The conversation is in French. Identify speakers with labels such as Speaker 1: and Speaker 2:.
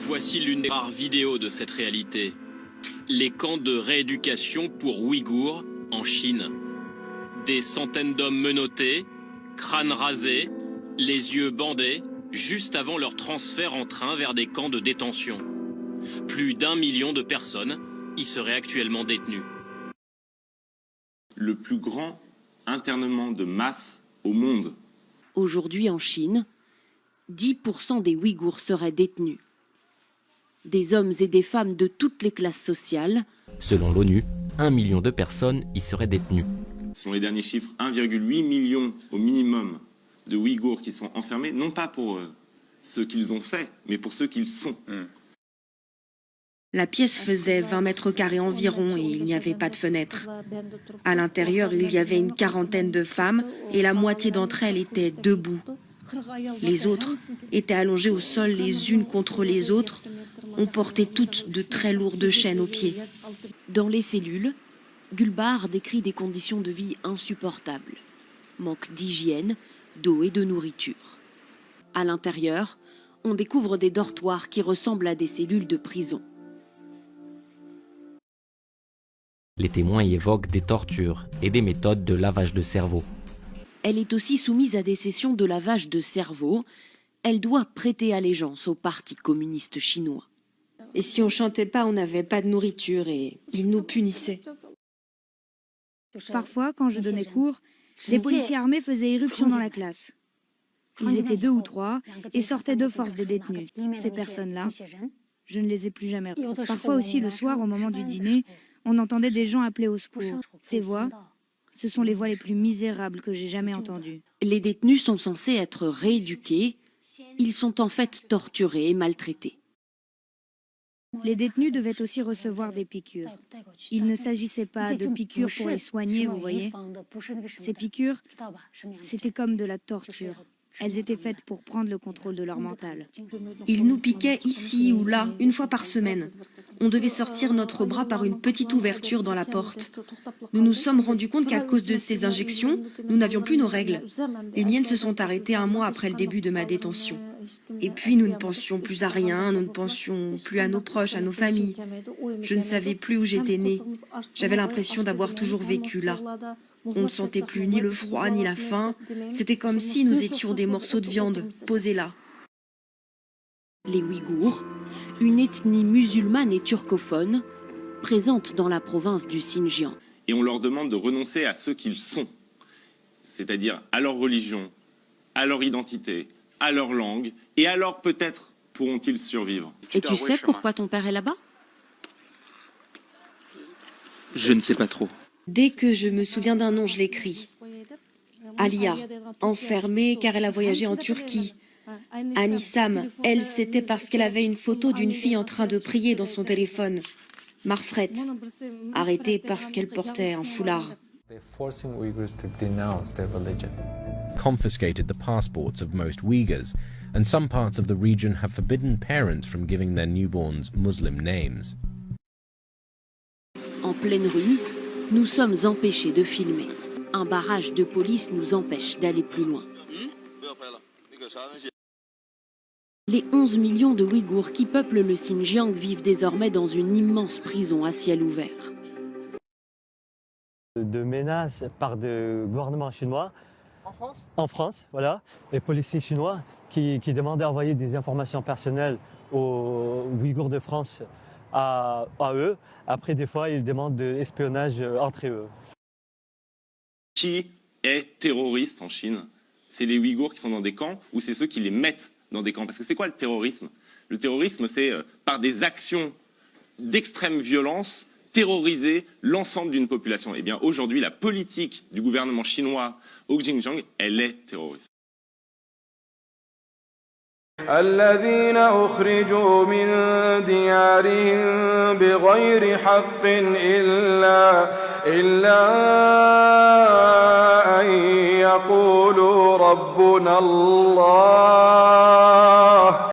Speaker 1: Voici l'une des rares vidéos de cette réalité. Les camps de rééducation pour Ouïghours en Chine. Des centaines d'hommes menottés, crânes rasés, les yeux bandés, juste avant leur transfert en train vers des camps de détention. Plus d'1 million de personnes y seraient actuellement détenues.
Speaker 2: Le plus grand internement de masse au monde.
Speaker 3: Aujourd'hui en Chine, 10% des Ouïghours seraient détenus. Des hommes et des femmes de toutes les classes sociales.
Speaker 4: Selon l'ONU, 1 million de personnes y seraient détenues.
Speaker 2: Selon les derniers chiffres, 1,8 million au minimum de Ouïghours qui sont enfermés, non pas pour ce qu'ils ont fait, mais pour ce qu'ils sont.
Speaker 5: La pièce faisait 20 mètres carrés environ et il n'y avait pas de fenêtre. À l'intérieur, il y avait une quarantaine de femmes et la moitié d'entre elles étaient debout. Les autres étaient allongées au sol les unes contre les autres. On portait toutes de très lourdes chaînes aux pieds.
Speaker 3: Dans les cellules, Gulbar décrit des conditions de vie insupportables. Manque d'hygiène, d'eau et de nourriture. À l'intérieur, on découvre des dortoirs qui ressemblent à des cellules de prison.
Speaker 4: Les témoins y évoquent des tortures et des méthodes de lavage de cerveau.
Speaker 3: Elle est aussi soumise à des sessions de lavage de cerveau. Elle doit prêter allégeance au Parti communiste chinois.
Speaker 5: Et si on chantait pas, on n'avait pas de nourriture et ils nous punissaient.
Speaker 6: Parfois, quand je donnais cours, les policiers armés faisaient irruption dans la classe. Ils étaient 2 ou 3 et sortaient de force des détenus. Ces personnes-là, je ne les ai plus jamais revues. Parfois aussi, le soir, au moment du dîner, on entendait des gens appeler au secours. Ces voix, ce sont les voix les plus misérables que j'ai jamais entendues.
Speaker 3: Les détenus sont censés être rééduqués. Ils sont en fait torturés et maltraités.
Speaker 6: Les détenus devaient aussi recevoir des piqûres. Il ne s'agissait pas de piqûres pour les soigner, vous voyez. Ces piqûres, c'était comme de la torture. Elles étaient faites pour prendre le contrôle de leur mental.
Speaker 5: Ils nous piquaient ici ou là, une fois par semaine. On devait sortir notre bras par une petite ouverture dans la porte. Nous nous sommes rendus compte qu'à cause de ces injections, nous n'avions plus nos règles. Les miennes se sont arrêtées 1 mois après le début de ma détention. Et puis nous ne pensions plus à rien, nous ne pensions plus à nos proches, à nos familles. Je ne savais plus où j'étais née. J'avais l'impression d'avoir toujours vécu là. On ne sentait plus ni le froid ni la faim. C'était comme si nous étions des morceaux de viande posés là.
Speaker 3: Les Ouïghours, une ethnie musulmane et turcophone, présente dans la province du Xinjiang.
Speaker 2: Et on leur demande de renoncer à ce qu'ils sont, c'est-à-dire à leur religion, à leur identité, à leur langue, et alors peut-être pourront-ils survivre.
Speaker 3: Et tu sais pourquoi ton père est là-bas?
Speaker 7: Je ne sais pas trop.
Speaker 5: Dès que je me souviens d'un nom, je l'écris. Alia, enfermée car elle a voyagé en Turquie. Anissam, elle, c'était parce qu'elle avait une photo d'une fille en train de prier dans son téléphone. Marfret, arrêtée parce qu'elle portait un foulard.
Speaker 8: Confiscated the passports of most Uyghurs, and some parts of the region have forbidden parents from giving their newborns Muslim names.
Speaker 3: En pleine rue, nous sommes empêchés de filmer. Un barrage de police nous empêche d'aller plus loin. Les 11 millions de Ouïghours qui peuplent le Xinjiang vivent désormais dans une immense prison à ciel ouvert.
Speaker 9: De menaces par le gouvernement chinois. En France? En France, voilà. Les policiers chinois qui demandaient d'envoyer des informations personnelles aux Ouïghours de France à eux. Après, des fois, ils demandent de l'espionnage entre eux.
Speaker 2: Qui est terroriste en Chine? C'est les Ouïghours qui sont dans des camps ou c'est ceux qui les mettent dans des camps? Parce que c'est quoi le terrorisme? Le terrorisme, c'est par des actions d'extrême violence, terroriser l'ensemble d'une population. Eh bien, aujourd'hui, la politique du gouvernement chinois au Xinjiang, elle est terroriste.
Speaker 10: الذين أخرجوا من ديارهم بغير حق إلا أن يقولوا ربنا الله